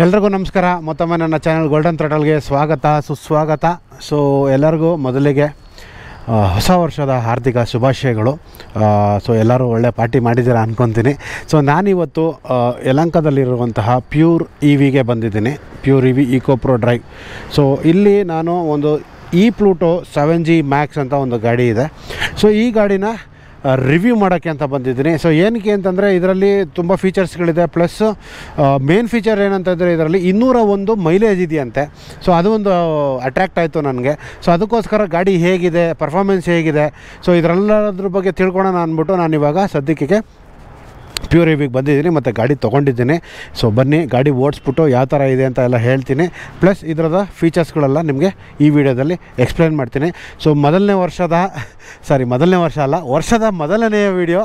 ಎಲ್ರಿಗೂ ನಮಸ್ಕಾರ. ಮತ್ತೊಮ್ಮೆ ನನ್ನ ಚಾನಲ್ ಗೋಲ್ಡನ್ ಥ್ರಾಟಲ್ಗೆ ಸ್ವಾಗತ ಸುಸ್ವಾಗತ. ಸೊ ಎಲ್ಲರಿಗೂ ಮೊದಲಿಗೆ ಹೊಸ ವರ್ಷದ ಹಾರ್ದಿಕ ಶುಭಾಶಯಗಳು. ಸೊ ಎಲ್ಲರೂ ಒಳ್ಳೆ ಪಾರ್ಟಿ ಮಾಡಿದ್ದೀರಾ ಅಂದ್ಕೊತೀನಿ. ಸೊ ನಾನಿವತ್ತು ಯಲಹಂಕದಲ್ಲಿರುವಂತಹ ಪ್ಯೂರ್ EVಗೆ ಬಂದಿದ್ದೀನಿ. Pure EV eco pro drive. So ಇಲ್ಲಿ ನಾನು ಒಂದು ಪ್ಲೂಟೋ 7G Max ಅಂತ ಒಂದು ಗಾಡಿ ಇದೆ. ಸೊ ಈ ಗಾಡಿನ ರಿವ್ಯೂ ಮಾಡೋಕ್ಕೆ ಅಂತ ಬಂದಿದ್ದೀನಿ. ಸೊ ಏನಕ್ಕೆ ಅಂತಂದರೆ ಇದರಲ್ಲಿ ತುಂಬ ಫೀಚರ್ಸ್ಗಳಿದೆ. ಪ್ಲಸ್ ಮೇನ್ ಫೀಚರ್ ಏನಂತಂದರೆ ಇದರಲ್ಲಿ 201 ಮೈಲೇಜ್ ಇದೆಯಂತೆ. ಸೊ ಅದು ಒಂದು ಅಟ್ರ್ಯಾಕ್ಟ್ ಆಯಿತು ನನಗೆ. ಸೊ ಅದಕ್ಕೋಸ್ಕರ ಗಾಡಿ ಹೇಗಿದೆ, ಪರ್ಫಾರ್ಮೆನ್ಸ್ ಹೇಗಿದೆ, ಸೊ ಇದರೆಲ್ಲದ್ರ ಬಗ್ಗೆ ತಿಳ್ಕೊಳ್ಳೋಣ ಅಂದ್ಬಿಟ್ಟು ನಾನು ಇವಾಗ ಸದ್ಯಕ್ಕೆ ಪ್ಯೂರ್ EVಗೆ ಬಂದಿದ್ದೀನಿ ಮತ್ತು ಗಾಡಿ ತೊಗೊಂಡಿದ್ದೀನಿ. ಸೊ ಬನ್ನಿ ಗಾಡಿ ಓಡಿಸ್ಬಿಟ್ಟು ಯಾವ ಥರ ಇದೆ ಅಂತ ಎಲ್ಲ ಹೇಳ್ತೀನಿ. ಪ್ಲಸ್ ಇದರದ ಫೀಚರ್ಸ್ಗಳೆಲ್ಲ ನಿಮಗೆ ಈ ವಿಡಿಯೋದಲ್ಲಿ ಎಕ್ಸ್ಪ್ಲೇನ್ ಮಾಡ್ತೀನಿ. ಸೊ ವರ್ಷದ ಮೊದಲನೆಯ ವಿಡಿಯೋ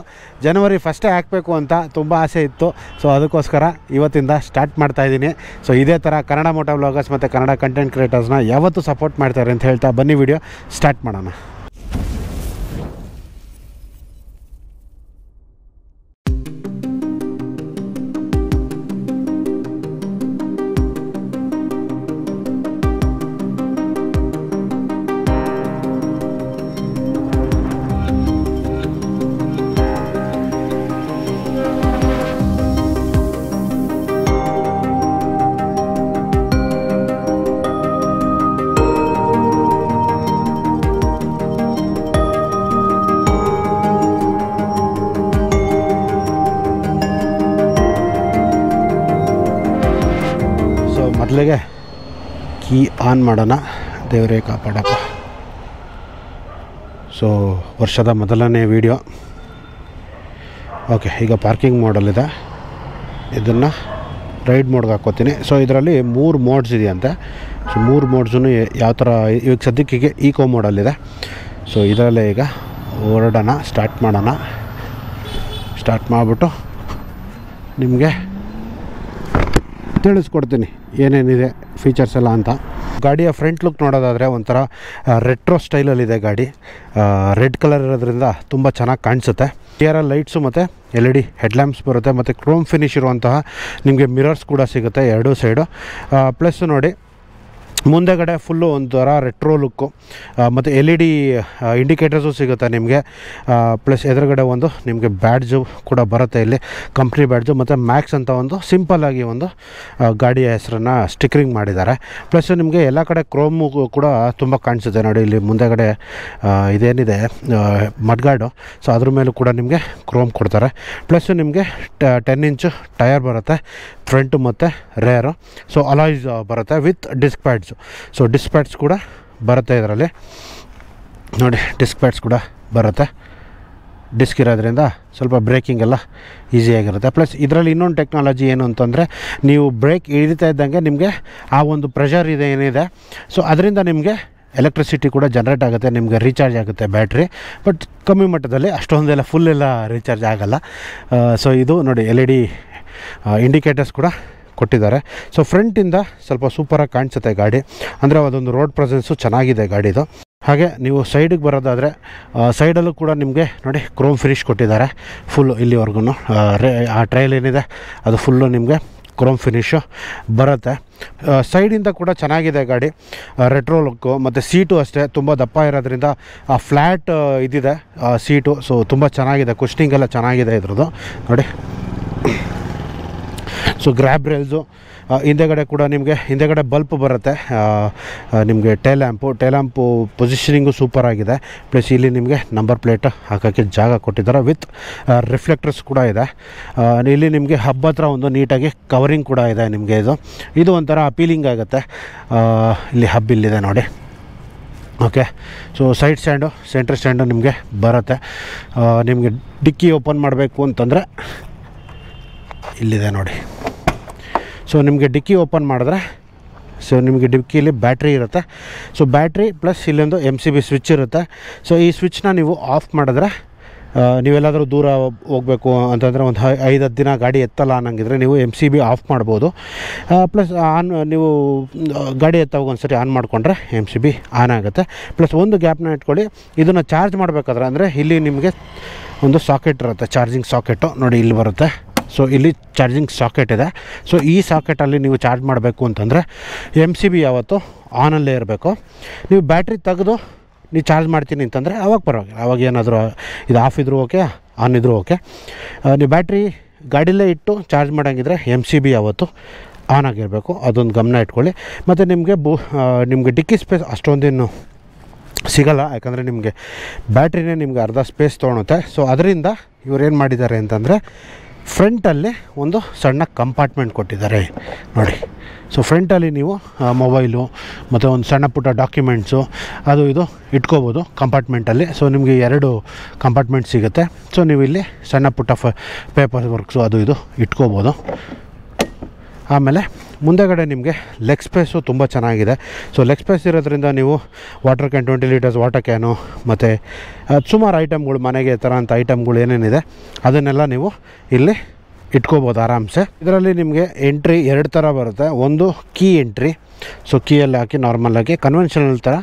ಜನವರಿ 1 ಹಾಕಬೇಕು ಅಂತ ತುಂಬ ಆಸೆ ಇತ್ತು. ಸೊ ಅದಕ್ಕೋಸ್ಕರ ಇವತ್ತಿಂದ ಸ್ಟಾರ್ಟ್ ಮಾಡ್ತಾಯಿದ್ದೀನಿ. ಸೊ ಇದೇ ಥರ ಕನ್ನಡ ಮೋಟೋ ವ್ಲಾಗರ್ಸ್ ಮತ್ತು ಕನ್ನಡ ಕಂಟೆಂಟ್ ಕ್ರಿಯೇಟರ್ಸ್ನ ಯಾವತ್ತೂ ಸಪೋರ್ಟ್ ಮಾಡ್ತಾರೆ ಅಂತ ಹೇಳ್ತಾ ಬನ್ನಿ ವಿಡಿಯೋ ಸ್ಟಾರ್ಟ್ ಮಾಡೋಣ. ಮೊದಲಿಗೆ ಕೀ ಆನ್ ಮಾಡೋಣ. ದೇವರೇ ಕಾಪಾಡಪ್ಪ. ಸೊ ವರ್ಷದ ಮೊದಲನೇ ವಿಡಿಯೋ. ಓಕೆ, ಈಗ ಪಾರ್ಕಿಂಗ್ ಮೋಡಲ್ಲಿದೆ. ಇದನ್ನು ರೈಡ್ ಮೋಡ್ಗೆ ಹಾಕ್ಕೋತೀನಿ. ಸೊ ಇದರಲ್ಲಿ 3 ಮೋಡ್ಸ್ ಇದೆಯಂತೆ. ಸೊ 3 ಮೋಡ್ಸೂ ಯಾವ ಥರ ಇವಾಗ ಸದ್ಯಕ್ಕೆ ಈಕೋ ಮೋಡಲ್ಲಿದೆ. ಸೊ ಇದರಲ್ಲೇ ಈಗ ಹೊರಡೋಣ, ಸ್ಟಾರ್ಟ್ ಮಾಡೋಣ. ಸ್ಟಾರ್ಟ್ ಮಾಡಿಬಿಟ್ಟು ನಿಮಗೆ ತಿಳಿಸ್ಕೊಡ್ತೀನಿ ಏನೇನಿದೆ ಫೀಚರ್ಸ್ ಎಲ್ಲ ಅಂತ. ಗಾಡಿಯ ಫ್ರಂಟ್ ಲುಕ್ ನೋಡೋದಾದರೆ ಒಂಥರ ರೆಟ್ರೋ ಸ್ಟೈಲಲ್ಲಿದೆ ಗಾಡಿ. ರೆಡ್ ಕಲರ್ ಇರೋದ್ರಿಂದ ತುಂಬ ಚೆನ್ನಾಗಿ ಕಾಣಿಸುತ್ತೆ. ಕ್ಲಿಯರ್ ಲೈಟ್ಸು ಮತ್ತು LED ಹೆಡ್ಲ್ಯಾಂಪ್ಸ್ ಬರುತ್ತೆ ಮತ್ತು ಕ್ರೋಮ್ ಫಿನಿಶ್ ಇರುವಂತಹ ನಿಮಗೆ ಮಿರರ್ಸ್ ಕೂಡ ಸಿಗುತ್ತೆ ಎರಡೂ ಸೈಡು. ಪ್ಲಸ್ ನೋಡಿ ಮುಂದೆಗಡೆ ಫುಲ್ಲು ಒಂಥರ ರೆಟ್ರೋ ಲುಕ್ಕು ಮತ್ತು LED ಇಂಡಿಕೇಟರ್ಸು ಸಿಗುತ್ತೆ ನಿಮಗೆ. ಪ್ಲಸ್ ಎದುರುಗಡೆ ಒಂದು ನಿಮಗೆ ಬ್ಯಾಡ್ಜು ಕೂಡ ಬರುತ್ತೆ, ಇಲ್ಲಿ ಕಂಪ್ನಿ ಬ್ಯಾಡ್ಜು ಮತ್ತು ಮ್ಯಾಕ್ಸ್ ಅಂತ ಒಂದು ಸಿಂಪಲ್ಲಾಗಿ ಒಂದು ಗಾಡಿಯ ಹೆಸರನ್ನು ಸ್ಟಿಕರಿಂಗ್ ಮಾಡಿದ್ದಾರೆ. ಪ್ಲಸ್ ನಿಮಗೆ ಎಲ್ಲ ಕಡೆ ಕ್ರೋಮು ಕೂಡ ತುಂಬ ಕಾಣಿಸುತ್ತೆ ನೋಡಿ. ಇಲ್ಲಿ ಮುಂದೆಗಡೆ ಇದೇನಿದೆ ಮಡ್ಗಾರ್ಡು, ಸೊ ಅದ್ರ ಮೇಲೂ ಕೂಡ ನಿಮಗೆ ಕ್ರೋಮ್ ಕೊಡ್ತಾರೆ. ಪ್ಲಸ್ ನಿಮಗೆ 10 ಇಂಚು ಟಯರ್ ಬರುತ್ತೆ ಫ್ರಂಟು ಮತ್ತು ರೇರು. ಸೊ ಅಲಾಯ್ಸ್ ಬರುತ್ತೆ with disc pads. So disc pads ಕೂಡ ಬರುತ್ತೆ ಇದರಲ್ಲಿ ನೋಡಿ. ಡಿಸ್ಕ್ ಪ್ಯಾಡ್ಸ್ ಕೂಡ ಬರುತ್ತೆ. ಡಿಸ್ಕ್ ಇರೋದ್ರಿಂದ ಸ್ವಲ್ಪ ಬ್ರೇಕಿಂಗ್ ಎಲ್ಲ ಈಸಿಯಾಗಿರುತ್ತೆ. ಪ್ಲಸ್ ಇದರಲ್ಲಿ ಇನ್ನೊಂದು ಟೆಕ್ನಾಲಜಿ ಏನು ಅಂತಂದರೆ, ನೀವು ಬ್ರೇಕ್ ಹಿಡಿತಾ ಇದ್ದಂಗೆ ನಿಮಗೆ ಆ ಒಂದು ಪ್ರೆಷರ್ ಏನಿದೆ, ಸೊ ಅದರಿಂದ ನಿಮಗೆ ಎಲೆಕ್ಟ್ರಿಸಿಟಿ ಕೂಡ ಜನ್ರೇಟ್ ಆಗುತ್ತೆ, ನಿಮಗೆ ರೀಚಾರ್ಜ್ ಆಗುತ್ತೆ ಬ್ಯಾಟ್ರಿ. ಬಟ್ ಕಮ್ಮಿ ಮಟ್ಟದಲ್ಲಿ, ಅಷ್ಟೊಂದೆಲ್ಲ ಫುಲ್ ಎಲ್ಲ ರೀಚಾರ್ಜ್ ಆಗೋಲ್ಲ. ಸೊ ಇದು ನೋಡಿ LED ಇಂಡಿಕೇಟರ್ಸ್ ಕೂಡ ಕೊಟ್ಟಿದ್ದಾರೆ. ಸೊ ಫ್ರಂಟಿಂದ ಸ್ವಲ್ಪ ಸೂಪರಾಗಿ ಕಾಣಿಸುತ್ತೆ ಗಾಡಿ, ಅಂದರೆ ಅದೊಂದು ರೋಡ್ ಪ್ರೆಸೆನ್ಸು ಚೆನ್ನಾಗಿದೆ ಗಾಡಿದು. ಹಾಗೆ ನೀವು ಸೈಡಿಗೆ ಬರೋದಾದರೆ ಸೈಡಲ್ಲೂ ಕೂಡ ನಿಮಗೆ ನೋಡಿ ಕ್ರೋಮ್ ಫಿನಿಶ್ ಕೊಟ್ಟಿದ್ದಾರೆ ಫುಲ್ಲು ಇಲ್ಲಿವರೆಗೂ. ಆ ಟ್ರೈಲ್ ಏನಿದೆ ಅದು ಫುಲ್ಲು ನಿಮಗೆ ಕ್ರೋಮ್ ಫಿನಿಶು ಬರುತ್ತೆ. ಸೈಡಿಂದ ಕೂಡ ಚೆನ್ನಾಗಿದೆ ಗಾಡಿ, ರೆಟ್ರೋ ಲುಕ್ಕು. ಮತ್ತು ಸೀಟು ಅಷ್ಟೇ ತುಂಬ ದಪ್ಪ ಇರೋದ್ರಿಂದ ಆ ಫ್ಲ್ಯಾಟ್ ಇದಿದೆ ಸೀಟು. ಸೊ ತುಂಬ ಚೆನ್ನಾಗಿದೆ, ಕುಷ್ನಿಂಗ್ ಎಲ್ಲ ಚೆನ್ನಾಗಿದೆ ಇದ್ರದ್ದು ನೋಡಿ. ಸೊ ಗ್ರ್ಯಾಬ್ ರೇಲ್ಸು ಹಿಂದೆಗಡೆ ಕೂಡ ನಿಮಗೆ ಹಿಂದೆಗಡೆ ಬಲ್ಪ್ ಬರುತ್ತೆ ನಿಮಗೆ. ಟೈಲ್ಯಾಂಪು ಪೊಸಿಷನಿಂಗು ಸೂಪರಾಗಿದೆ. ಪ್ಲಸ್ ಇಲ್ಲಿ ನಿಮಗೆ ನಂಬರ್ ಪ್ಲೇಟ್ ಹಾಕೋಕ್ಕೆ ಜಾಗ ಕೊಟ್ಟಿದ್ದಾರೆ ವಿತ್ ರಿಫ್ಲೆಕ್ಟರ್ಸ್ ಕೂಡ ಇದೆ. ಇಲ್ಲಿ ನಿಮಗೆ ಹಬ್ ಹತ್ರ ಒಂದು ನೀಟಾಗಿ ಕವರಿಂಗ್ ಕೂಡ ಇದೆ ನಿಮಗೆ. ಇದು ಒಂಥರ ಅಪೀಲಿಂಗ್ ಆಗುತ್ತೆ. ಇಲ್ಲಿ ಹಬ್ ಇಲ್ಲಿದೆ ನೋಡಿ. Okay, so side stand, centre stand ನಿಮಗೆ ಬರುತ್ತೆ. ನಿಮಗೆ ಡಿಕ್ಕಿ ಓಪನ್ ಮಾಡಬೇಕು ಅಂತಂದರೆ ಇಲ್ಲಿದೆ ನೋಡಿ. ಸೊ ನಿಮಗೆ ಡಿಕ್ಕಿ ಓಪನ್ ಮಾಡಿದ್ರೆ ಸೊ ನಿಮಗೆ ಡಿಕ್ಕಿಯಲ್ಲಿ ಬ್ಯಾಟ್ರಿ ಇರುತ್ತೆ. ಸೊ ಬ್ಯಾಟ್ರಿ ಪ್ಲಸ್ ಇಲ್ಲೊಂದು MCB ಸ್ವಿಚ್ ಇರುತ್ತೆ. ಸೊ ಈ ಸ್ವಿಚ್ನ ನೀವು ಆಫ್ ಮಾಡಿದ್ರೆ ನೀವೆಲ್ಲಾದರೂ ದೂರ ಹೋಗಬೇಕು ಅಂತಂದರೆ ಒಂದು 5-10 ದಿನ ಗಾಡಿ ಎತ್ತಲ್ಲ ಅನ್ನಂಗಿದ್ರೆ ನೀವು MCB ಆಫ್ ಮಾಡ್ಬೋದು. ಪ್ಲಸ್ ನೀವು ಗಾಡಿ ಎತ್ತಾಗ ಒಂದು ಸರಿ ಆನ್ ಮಾಡಿಕೊಂಡ್ರೆ MCB ಆನ್ ಆಗುತ್ತೆ. ಪ್ಲಸ್ ಒಂದು ಗ್ಯಾಪ್ನ ಇಟ್ಕೊಳ್ಳಿ, ಇದನ್ನು ಚಾರ್ಜ್ ಮಾಡಬೇಕಾದ್ರೆ ಅಂದರೆ ಇಲ್ಲಿ ನಿಮಗೆ ಒಂದು ಸಾಕೆಟ್ ಇರುತ್ತೆ, ಚಾರ್ಜಿಂಗ್ ಸಾಕೆಟು ನೋಡಿ ಇಲ್ಲಿ ಬರುತ್ತೆ. ಸೊ ಇಲ್ಲಿ ಚಾರ್ಜಿಂಗ್ ಸಾಕೆಟ್ ಇದೆ. ಸೊ ಈ ಸಾಕೆಟಲ್ಲಿ ನೀವು ಚಾರ್ಜ್ ಮಾಡಬೇಕು ಅಂತಂದರೆ MCB ಯಾವತ್ತು ಆನಲ್ಲೇ ಇರಬೇಕು. ನೀವು ಬ್ಯಾಟ್ರಿ ತೆಗೆದು ನೀವು ಚಾರ್ಜ್ ಮಾಡ್ತೀನಿ ಅಂತಂದರೆ ಅವಾಗ ಪರವಾಗಿಲ್ಲ, ಅವಾಗ ಏನಾದರೂ ಇದು ಆಫ್ ಇದ್ರೂ ಓಕೆ, ಆನ್ ಇದ್ರೂ ಓಕೆ. ನೀವು ಬ್ಯಾಟ್ರಿ ಗಾಡಿಲೇ ಇಟ್ಟು ಚಾರ್ಜ್ ಮಾಡೋಂಗಿದ್ರೆ MCB ಯಾವತ್ತು ಆನ್ ಆಗಿರಬೇಕು, ಅದೊಂದು ಗಮನ ಇಟ್ಕೊಳ್ಳಿ. ಮತ್ತು ನಿಮಗೆ ಡಿಕ್ಕಿ ಸ್ಪೇಸ್ ಅಷ್ಟೊಂದೇನು ಸಿಗಲ್ಲ, ಯಾಕಂದರೆ ನಿಮಗೆ ಬ್ಯಾಟ್ರಿನೇ ನಿಮಗೆ ಅರ್ಧ ಸ್ಪೇಸ್ ತೊಗೊಳುತ್ತೆ. ಸೊ ಅದರಿಂದ ಇವ್ರು ಏನು ಮಾಡಿದ್ದಾರೆ ಅಂತಂದರೆ ಫ್ರಂಟಲ್ಲಿ ಒಂದು ಸಣ್ಣ ಕಂಪಾರ್ಟ್ಮೆಂಟ್ ಕೊಟ್ಟಿದ್ದಾರೆ ನೋಡಿ. ಸೊ ಫ್ರಂಟಲ್ಲಿ ನೀವು ಮೊಬೈಲು ಮತ್ತು ಒಂದು ಸಣ್ಣ ಪುಟ್ಟ ಡಾಕ್ಯುಮೆಂಟ್ಸು ಅದು ಇದು ಇಟ್ಕೋಬೋದು ಕಂಪಾರ್ಟ್ಮೆಂಟಲ್ಲಿ. ಸೊ ನಿಮಗೆ 2 ಕಂಪಾರ್ಟ್ಮೆಂಟ್ ಸಿಗುತ್ತೆ. ಸೊ ನೀವು ಇಲ್ಲಿ ಸಣ್ಣ ಪುಟ್ಟ ಪೇಪರ್ ವರ್ಕ್ಸು ಅದು ಇದು ಇಟ್ಕೋಬೋದು. ಆಮೇಲೆ ಮುಂದೆಗಡೆ ನಿಮಗೆ ಲೆಗ್ ಸ್ಪೇಸು ತುಂಬ ಚೆನ್ನಾಗಿದೆ. ಸೊ ಲೆಗ್ ಸ್ಪೇಸ್ ಇರೋದ್ರಿಂದ ನೀವು water can 20 litres water can ಮತ್ತು ಸುಮಾರು ಐಟಮ್ಗಳು ಮನೆಗೆ ತರೋಂಥ ಐಟಮ್ಗಳು ಏನೇನಿದೆ ಅದನ್ನೆಲ್ಲ ನೀವು ಇಲ್ಲಿ ಇಟ್ಕೋಬೋದು ಆರಾಮ್ಸೆ. ಇದರಲ್ಲಿ ನಿಮಗೆ ಎಂಟ್ರಿ 2 ಥರ ಬರುತ್ತೆ. ಒಂದು ಕೀ ಎಂಟ್ರಿ, ಸೊ ಕೀಯಲ್ಲಿ ಹಾಕಿ ನಾರ್ಮಲಾಗಿ ಕನ್ವೆನ್ಷನಲ್ ಥರ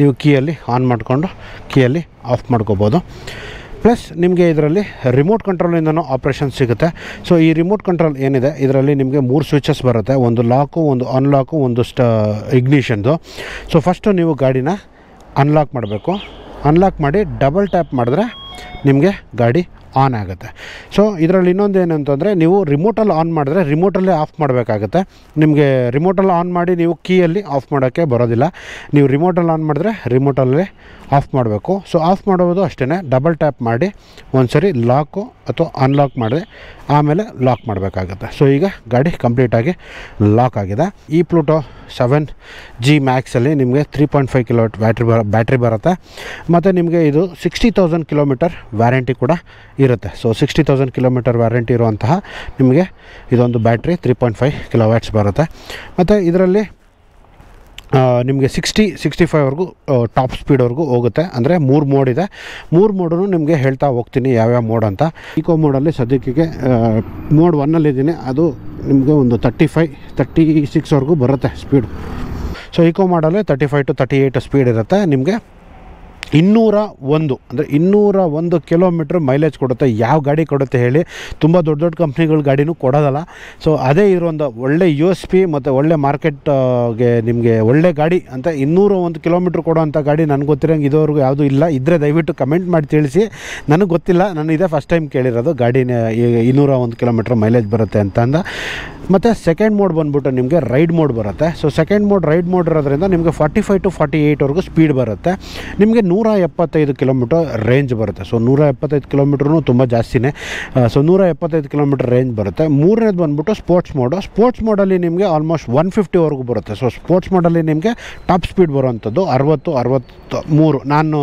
ನೀವು ಕೀಯಲ್ಲಿ ಆನ್ ಮಾಡಿಕೊಂಡು ಕೀಯಲ್ಲಿ ಆಫ್ ಮಾಡ್ಕೋಬೋದು. ಪ್ಲಸ್ ನಿಮಗೆ ಇದರಲ್ಲಿ ರಿಮೋಟ್ ಕಂಟ್ರೋಲಿಂದನೂ ಆಪ್ರೇಷನ್ ಸಿಗುತ್ತೆ. ಸೊ ಈ ರಿಮೋಟ್ ಕಂಟ್ರೋಲ್ ಏನಿದೆ ಇದರಲ್ಲಿ ನಿಮಗೆ 3 ಸ್ವಿಚಸ್ ಬರುತ್ತೆ. ಒಂದು ಲಾಕು, ಒಂದು ಅನ್ಲಾಕು, ಒಂದು ಇಗ್ನಿಷನ್ದು. ಸೊ ಫಸ್ಟು ನೀವು ಗಾಡಿನ ಅನ್ಲಾಕ್ ಮಾಡಬೇಕು. ಅನ್ಲಾಕ್ ಮಾಡಿ ಡಬಲ್ ಟ್ಯಾಪ್ ಮಾಡಿದ್ರೆ ನಿಮಗೆ ಗಾಡಿ ಆನ್ ಆಗುತ್ತೆ. ಸೊ ಇದರಲ್ಲಿ ಇನ್ನೊಂದು ಏನು ಅಂತಂದರೆ ನೀವು ರಿಮೋಟಲ್ಲಿ ಆನ್ ಮಾಡಿದ್ರೆ ರಿಮೋಟಲ್ಲೇ ಆಫ್ ಮಾಡಬೇಕಾಗುತ್ತೆ. ನಿಮಗೆ ರಿಮೋಟಲ್ಲಿ ಆನ್ ಮಾಡಿ ನೀವು ಕೀಯಲ್ಲಿ ಆಫ್ ಮಾಡೋಕ್ಕೆ ಬರೋದಿಲ್ಲ. ನೀವು ರಿಮೋಟಲ್ಲಿ ಆನ್ ಮಾಡಿದ್ರೆ ರಿಮೋಟಲ್ಲೇ ಆಫ್ ಮಾಡಬೇಕು. ಸೊ ಆಫ್ ಮಾಡೋದು ಅಷ್ಟೇ, ಡಬಲ್ ಟ್ಯಾಪ್ ಮಾಡಿ ಒಂದು ಸರಿ ಲಾಕು ಅಥವಾ ಅನ್ಲಾಕ್ ಮಾಡಿದೆ ಆಮೇಲೆ ಲಾಕ್ ಮಾಡಬೇಕಾಗುತ್ತೆ. ಸೊ ಈಗ ಗಾಡಿ ಕಂಪ್ಲೀಟಾಗಿ ಲಾಕ್ ಆಗಿದೆ. ಈ ಪ್ಲೂಟೋ 7G ಮ್ಯಾಕ್ಸಲ್ಲಿ ನಿಮಗೆ 3.5 ಕಿಲೋವಾಟ್ ಬ್ಯಾಟ್ರಿ ಬರುತ್ತೆ. ಮತ್ತು ನಿಮಗೆ ಇದು 60,000 ಕಿಲೋಮೀಟರ್ ವ್ಯಾರಂಟಿ ಕೂಡ ಇರುತ್ತೆ. ಸೊ 60,000 ಕಿಲೋಮೀಟರ್ ವ್ಯಾರಂಟಿ ಇರುವಂತಹ ನಿಮಗೆ ಇದೊಂದು ಬ್ಯಾಟ್ರಿ 3.5 ಕಿಲೋವ್ಯಾಟ್ಸ್ ಬರುತ್ತೆ. ಮತ್ತು ಇದರಲ್ಲಿ ನಿಮಗೆ 65ವರೆಗೂ ಟಾಪ್ ಸ್ಪೀಡ್ವರೆಗೂ ಹೋಗುತ್ತೆ. ಅಂದರೆ 3 ಮೋಡ್ ಇದೆ. 3 ಮೋಡೂ ನಿಮಗೆ ಹೇಳ್ತಾ ಹೋಗ್ತೀನಿ ಯಾವ್ಯಾವ ಮೋಡ್ ಅಂತ. ಈಕೋ ಮೋಡಲ್ಲಿ ಸದ್ಯಕ್ಕೆ ಮೋಡ್ 1ನಲ್ಲಿದ್ದೀನಿ, ಅದು ನಿಮಗೆ ಒಂದು 35-36ವರೆಗೂ ಬರುತ್ತೆ ಸ್ಪೀಡು. ಸೊ ಈಕೋ ಮಾಡಲ್ಲೇ 35 to 38 ಸ್ಪೀಡ್ ಇರುತ್ತೆ. ನಿಮಗೆ 201 ಅಂದರೆ 201 ಕಿಲೋಮೀಟ್ರ್ ಮೈಲೇಜ್ ಕೊಡುತ್ತೆ. ಯಾವ ಗಾಡಿ ಕೊಡುತ್ತೆ ಹೇಳಿ? ತುಂಬ ದೊಡ್ಡ ಕಂಪ್ನಿಗಳ ಗಾಡಿನೂ ಕೊಡೋದಲ್ಲ. ಸೊ ಅದೇ ಇರೋಂಥ ಒಳ್ಳೆ USP ಮತ್ತು ಒಳ್ಳೆ ಮಾರ್ಕೆಟ್ಗೆ ನಿಮಗೆ ಒಳ್ಳೆ ಗಾಡಿ ಅಂತ 201 ಕಿಲೋಮೀಟ್ರ್ ಕೊಡೋವಂಥ ಗಾಡಿ ನನಗೆ ಗೊತ್ತಿರೋಂಗೆ ಇದುವರೆಗೂ ಯಾವುದೂ ಇಲ್ಲ. ಇದ್ದರೆ ದಯವಿಟ್ಟು ಕಮೆಂಟ್ ಮಾಡಿ ತಿಳಿಸಿ, ನನಗೆ ಗೊತ್ತಿಲ್ಲ. ನಾನು ಇದೇ ಫಸ್ಟ್ ಟೈಮ್ ಕೇಳಿರೋದು ಗಾಡಿನ 201 ಕಿಲೋಮೀಟ್ರ್ ಮೈಲೇಜ್ ಬರುತ್ತೆ ಅಂತ ಅಂದ. ಮತ್ತು ಸೆಕೆಂಡ್ ಮೋಡ್ ಬಂದುಬಿಟ್ಟು ನಿಮಗೆ ರೈಡ್ ಮೋಡ್ ಬರುತ್ತೆ. So second mode ride mode ಇರೋದ್ರಿಂದ ನಿಮಗೆ 45 to 48ವರೆಗೂ ಸ್ಪೀಡ್ ಬರುತ್ತೆ. ನಿಮಗೆ 175 ಕಿಲೋಮೀಟರ್ ರೇಂಜ್ ಬರುತ್ತೆ. ಸೊ 175 ಕಿಲೋಮೀಟ್ರೂ ತುಂಬ ಜಾಸ್ತಿನೇ. ಸೊ 175 ಕಿಲೋಮೀಟರ್ ರೇಂಜ್ ಬರುತ್ತೆ. ಮೂರನೇದು ಬಂದುಬಿಟ್ಟು ಸ್ಪೋರ್ಟ್ಸ್ ಮೋಡು. ಸ್ಪೋರ್ಟ್ಸ್ ಮೋಡಲ್ಲಿ ನಿಮಗೆ ಆಲ್ಮೋಸ್ಟ್ 150ವರೆಗೂ ಬರುತ್ತೆ. ಸೊ ಸ್ಪೋರ್ಟ್ಸ್ ಮೋಡಲ್ಲಿ ನಿಮಗೆ ಟಾಪ್ ಸ್ಪೀಡ್ ಬರುವಂಥದ್ದು 63. ನಾನು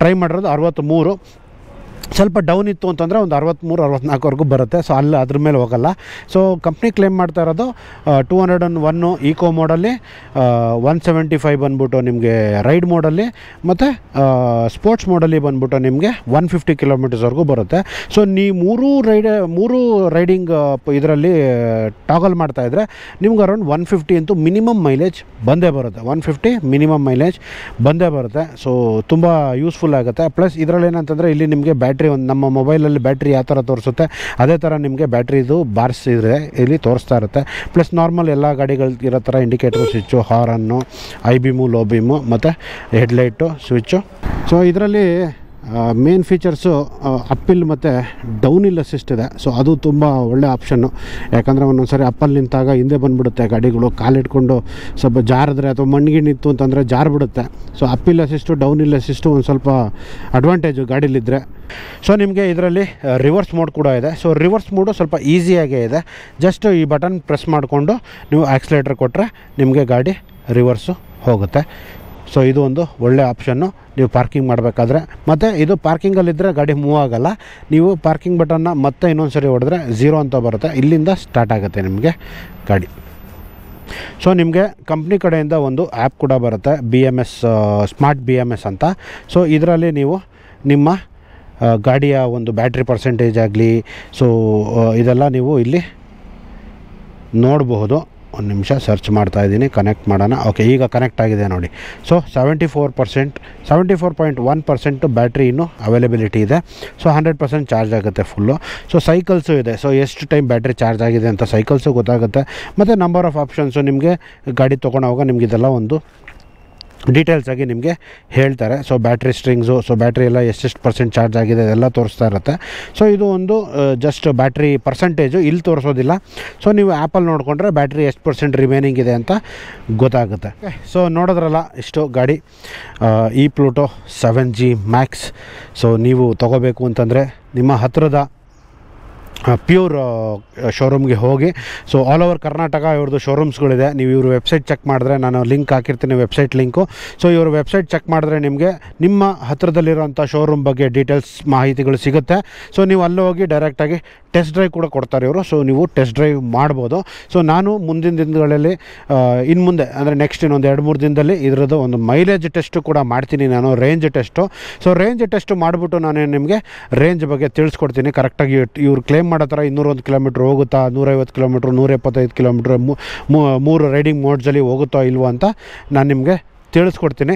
ಟ್ರೈ ಮಾಡಿರೋದು 63. ಸ್ವಲ್ಪ ಡೌನ್ ಇತ್ತು ಅಂತಂದರೆ ಒಂದು 63-64ವರೆಗೂ ಬರುತ್ತೆ. ಸೊ ಅಲ್ಲಿ ಅದ್ರ ಮೇಲೆ ಹೋಗಲ್ಲ. ಸೊ ಕಂಪ್ನಿ ಕ್ಲೇಮ್ ಮಾಡ್ತಾ ಇರೋದು 201 ಈಕೋ ಮೋಡಲ್ಲಿ, 175 ಬಂದ್ಬಿಟ್ಟು ನಿಮಗೆ ರೈಡ್ ಮೋಡಲ್ಲಿ, ಮತ್ತು ಸ್ಪೋರ್ಟ್ಸ್ ಮೋಡಲ್ಲಿ ಬಂದ್ಬಿಟ್ಟು ನಿಮಗೆ 150 ಕಿಲೋಮೀಟರ್ಸ್ವರೆಗೂ ಬರುತ್ತೆ. ಸೊ ನೀವು ಮೂರು ರೈಡಿಂಗ್ ಇದರಲ್ಲಿ ಟಾಗಲ್ ಮಾಡ್ತಾಯಿದ್ರೆ ನಿಮ್ಗೆ ಅರೌಂಡ್ 150 ಅಂತೂ ಮಿನಿಮಮ್ ಮೈಲೇಜ್ ಬಂದೇ ಬರುತ್ತೆ. 150 ಮಿನಿಮಮ್ ಮೈಲೇಜ್ ಬಂದೇ ಬರುತ್ತೆ. ಸೊ ತುಂಬ ಯೂಸ್ಫುಲ್ ಆಗುತ್ತೆ. ಪ್ಲಸ್ ಇದರಲ್ಲಿ ಏನಂತಂದರೆ ಇಲ್ಲಿ ನಿಮಗೆ ಬ್ಯಾಟ್ರಿ ಒಂದು ನಮ್ಮ ಮೊಬೈಲಲ್ಲಿ ಬ್ಯಾಟ್ರಿ ಯಾವ ಥರ ತೋರಿಸುತ್ತೆ ಅದೇ ಥರ ನಿಮಗೆ ಬ್ಯಾಟ್ರಿದು ಬಾರಿಸಿದ್ರೆ ಇಲ್ಲಿ ತೋರಿಸ್ತಾ ಇರುತ್ತೆ. ಪ್ಲಸ್ ನಾರ್ಮಲ್ ಎಲ್ಲ ಗಾಡಿಗಳು ಇರೋ ಥರ ಇಂಡಿಕೇಟರ್ ಸ್ವಿಚ್ಚು, ಹಾರನ್ನು, ಐ ಬೀಮು, ಲೋ ಬೀಮು ಮತ್ತು ಹೆಡ್ಲೈಟು ಸ್ವಿಚ್ಚು. ಸೊ ಇದರಲ್ಲಿ ಮೇನ್ ಫೀಚರ್ಸು ಅಪ್ಪಿಲ್ ಮತ್ತು ಡೌನ್ ಹಿಲ್ ಅಸಿಸ್ಟ್ ಇದೆ. ಸೊ ಅದು ತುಂಬ ಒಳ್ಳೆ ಆಪ್ಷನ್ನು. ಯಾಕಂದರೆ ಒಂದೊಂದು ಸರಿ ಅಪ್ಪಲ್ಲಿ ನಿಂತಾಗ ಹಿಂದೆ ಬಂದುಬಿಡುತ್ತೆ ಗಾಡಿಗಳು, ಕಾಲಿಟ್ಕೊಂಡು ಸ್ವಲ್ಪ ಜಾರಿದ್ರೆ ಅಥವಾ ಮಣ್ಣಿಗೆ ನಿಂತು ಅಂತಂದರೆ ಜಾರಿಬಿಡುತ್ತೆ. So uphill assist, downhill assist ಒಂದು ಸ್ವಲ್ಪ ಅಡ್ವಾಂಟೇಜು ಗಾಡೀಲಿದ್ದರೆ. ಸೊ ನಿಮಗೆ ಇದರಲ್ಲಿ ರಿವರ್ಸ್ ಮೋಡ್ ಕೂಡ ಇದೆ. ಸೊ ರಿವರ್ಸ್ ಮೋಡು ಸ್ವಲ್ಪ ಈಸಿಯಾಗೇ ಇದೆ. ಜಸ್ಟ್ ಈ ಬಟನ್ ಪ್ರೆಸ್ ಮಾಡಿಕೊಂಡು ನೀವು ಆಕ್ಸಿಲೇಟರ್ ಕೊಟ್ಟರೆ ನಿಮಗೆ ಗಾಡಿ ರಿವರ್ಸು ಹೋಗುತ್ತೆ. ಸೊ ಇದು ಒಂದು ಒಳ್ಳೆ ಆಪ್ಷನ್ನು ನೀವು ಪಾರ್ಕಿಂಗ್ ಮಾಡಬೇಕಾದ್ರೆ. ಮತ್ತು ಇದು ಪಾರ್ಕಿಂಗಲ್ಲಿದ್ದರೆ ಗಾಡಿ ಮೂವ್ ಆಗೋಲ್ಲ. ನೀವು ಪಾರ್ಕಿಂಗ್ ಬಟನ್ನ ಮತ್ತೆ ಇನ್ನೊಂದು ಸರಿ ಹೊಡೆದ್ರೆ 0 ಅಂತ ಬರುತ್ತೆ. ಇಲ್ಲಿಂದ ಸ್ಟಾರ್ಟ್ ಆಗುತ್ತೆ ನಿಮಗೆ ಗಾಡಿ. ಸೊ ನಿಮಗೆ ಕಂಪ್ನಿ ಕಡೆಯಿಂದ ಒಂದು ಆ್ಯಪ್ ಕೂಡ ಬರುತ್ತೆ, BMS ಸ್ಮಾರ್ಟ್ BMS ಅಂತ. ಸೊ ಇದರಲ್ಲಿ ನೀವು ನಿಮ್ಮ ಗಾಡಿಯ ಒಂದು ಬ್ಯಾಟ್ರಿ ಪರ್ಸೆಂಟೇಜ್ ಆಗಲಿ, ಸೊ ಇದೆಲ್ಲ ನೀವು ಇಲ್ಲಿ ನೋಡಬಹುದು. ಒಂದು ನಿಮಿಷ ಸರ್ಚ್ ಮಾಡ್ತಾಯಿದ್ದೀನಿ, ಕನೆಕ್ಟ್ ಮಾಡೋಣ. ಓಕೆ, ಈಗ ಕನೆಕ್ಟ್ ಆಗಿದೆ ನೋಡಿ. ಸೊ 74.1% ಬ್ಯಾಟ್ರಿ ಇನ್ನೂ ಅವೈಲಬಿಲಿಟಿ ಇದೆ. ಸೊ 100% ಚಾರ್ಜ್ ಆಗುತ್ತೆ ಫುಲ್ಲು. ಸೊ ಸೈಕಲ್ಸು ಇದೆ. ಸೊ ಎಷ್ಟು ಟೈಮ್ ಬ್ಯಾಟ್ರಿ ಚಾರ್ಜ್ ಆಗಿದೆ ಅಂತ ಸೈಕಲ್ಸು ಗೊತ್ತಾಗುತ್ತೆ. ಮತ್ತು ನಂಬರ್ ಆಫ್ ಆಪ್ಷನ್ಸು ನಿಮಗೆ ಗಾಡಿ ತೊಗೊಳೋವಾಗ ನಿಮ್ಗೆ ಇದೆಲ್ಲ ಒಂದು ಡೀಟೇಲ್ಸ್ ಆಗಿ ನಿಮಗೆ ಹೇಳ್ತಾರೆ. ಸೊ ಬ್ಯಾಟ್ರಿ ಸ್ಟ್ರಿಂಗ್ಸು, ಸೊ ಬ್ಯಾಟ್ರಿ ಎಲ್ಲ ಎಷ್ಟೆಷ್ಟು % ಚಾರ್ಜ್ ಆಗಿದೆ ಅದೆಲ್ಲ ತೋರಿಸ್ತಾ ಇರುತ್ತೆ. ಸೊ ಇದು ಒಂದು ಜಸ್ಟ್ ಬ್ಯಾಟ್ರಿ ಪರ್ಸೆಂಟೇಜು ಇಲ್ಲಿ ತೋರಿಸೋದಿಲ್ಲ. ಸೊ ನೀವು ಆ್ಯಪಲ್ಲಿ ನೋಡಿಕೊಂಡ್ರೆ ಬ್ಯಾಟ್ರಿ ಎಷ್ಟು % ರಿಮೈನಿಂಗ್ ಇದೆ ಅಂತ ಗೊತ್ತಾಗುತ್ತೆ. ಸೊ ನೋಡಿದ್ರಲ್ಲ ಇಷ್ಟು ಗಾಡಿ ಈ ಪ್ಲೂಟೋ 7G Max. ಸೊ ನೀವು ತೊಗೋಬೇಕು ಅಂತಂದರೆ ನಿಮ್ಮ ಹತ್ತಿರದ ಪ್ಯೂರ್ ಶೋರೂಮ್ಗೆ ಹೋಗಿ. ಸೊ ಆಲ್ ಓವರ್ ಕರ್ನಾಟಕ ಇವ್ರದ್ದು ಶೋರೂಮ್ಸ್ಗಳಿದೆ. ನೀವು ಇವ್ರ ವೆಬ್ಸೈಟ್ ಚೆಕ್ ಮಾಡಿದ್ರೆ, ನಾನು ಲಿಂಕ್ ಹಾಕಿರ್ತೀನಿ ವೆಬ್ಸೈಟ್ ಲಿಂಕು. ಸೊ ಇವ್ರ ವೆಬ್ಸೈಟ್ ಚೆಕ್ ಮಾಡಿದ್ರೆ ನಿಮಗೆ ನಿಮ್ಮ ಹತ್ತಿರದಲ್ಲಿರೋಂಥ ಶೋರೂಮ್ ಬಗ್ಗೆ ಡೀಟೇಲ್ಸ್ ಮಾಹಿತಿಗಳು ಸಿಗುತ್ತೆ. ಸೊ ನೀವು ಅಲ್ಲಿ ಹೋಗಿ ಡೈರೆಕ್ಟಾಗಿ ಟೆಸ್ಟ್ ಡ್ರೈವ್ ಕೂಡ ಕೊಡ್ತಾರೆ ಇವರು. ಸೊ ನೀವು ಟೆಸ್ಟ್ ಡ್ರೈವ್ ಮಾಡ್ಬೋದು. ಸೊ ನಾನು ಮುಂದಿನ ದಿನಗಳಲ್ಲಿ ಇನ್ನು ಮುಂದೆ ಅಂದರೆ ನೆಕ್ಸ್ಟ್ ಇನ್ನೊಂದು 2-3 ದಿನದಲ್ಲಿ ಇದರದ್ದು ಒಂದು ಮೈಲೇಜ್ ಟೆಸ್ಟು ಕೂಡ ಮಾಡ್ತೀನಿ ನಾನು, range test. So range test ಮಾಡಿಬಿಟ್ಟು ನಾನು ನಿಮಗೆ ರೇಂಜ್ ಬಗ್ಗೆ ತಿಳಿಸ್ಕೊಡ್ತೀನಿ ಕರೆಕ್ಟಾಗಿ. ಇವ್ರು ಕ್ಲೇಮ್ ಮಾಡೋ ಥರ 201 ಕಿಲೋಮೀಟ್ರ್ ಹೋಗುತ್ತಾ, 150 ಕಿಲೋಮೀಟ್ರ್, 175 ಕಿಲೋಮೀಟ್ರ್, 3 ರೈಡಿಂಗ್ ಮೋಡ್ಸಲ್ಲಿ ಹೋಗುತ್ತೋ ಇಲ್ವೋ ಅಂತ ನಾನು ನಿಮಗೆ ತಿಳಿಸ್ಕೊಡ್ತೀನಿ.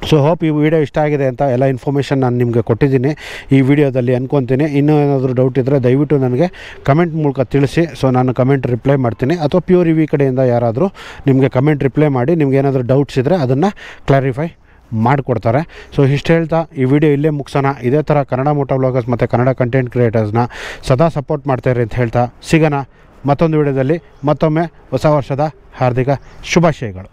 ಸೊ ಹೋಪ್ ಈ ವಿಡಿಯೋ ಇಷ್ಟ ಆಗಿದೆ ಅಂತ ಎಲ್ಲ ಇನ್ಫಾರ್ಮೇಷನ್ ನಾನು ನಿಮಗೆ ಕೊಟ್ಟಿದ್ದೀನಿ ಈ ವಿಡಿಯೋದಲ್ಲಿ ಅನ್ಕೊತೀನಿ. ಇನ್ನೂ ಏನಾದರೂ ಡೌಟ್ ಇದ್ದರೆ ದಯವಿಟ್ಟು ನನಗೆ ಕಮೆಂಟ್ ಮೂಲಕ ತಿಳಿಸಿ. ಸೊ ನಾನು ಕಮೆಂಟ್ ರಿಪ್ಲೈ ಮಾಡ್ತೀನಿ. ಅಥವಾ ಪ್ಯೂರ್ ರಿವ್ಯೂ ಕಡೆಯಿಂದ ಯಾರಾದರೂ ನಿಮಗೆ ಕಮೆಂಟ್ ರಿಪ್ಲೈ ಮಾಡಿ ನಿಮ್ಗೆ ಏನಾದರೂ ಡೌಟ್ಸ್ ಇದ್ದರೆ ಅದನ್ನು ಕ್ಲಾರಿಫೈ ಮಾಡಿಕೊಡ್ತಾರೆ. ಸೊ ಇಷ್ಟು ಹೇಳ್ತಾ ಈ ವಿಡಿಯೋ ಇಲ್ಲೇ ಮುಗಿಸೋಣ. ಇದೇ ಥರ ಕನ್ನಡ ಮೋಟೋ ವ್ಲಾಗರ್ಸ್ ಮತ್ತು ಕನ್ನಡ ಕಂಟೆಂಟ್ ಕ್ರಿಯೇಟರ್ಸ್ನ ಸದಾ ಸಪೋರ್ಟ್ ಮಾಡ್ತಾಯಿರಿ ಅಂತ ಹೇಳ್ತಾ ಸಿಗೋಣ ಮತ್ತೊಂದು ವಿಡಿಯೋದಲ್ಲಿ. ಮತ್ತೊಮ್ಮೆ ಹೊಸ ವರ್ಷದ ಹಾರ್ದಿಕ ಶುಭಾಶಯಗಳು.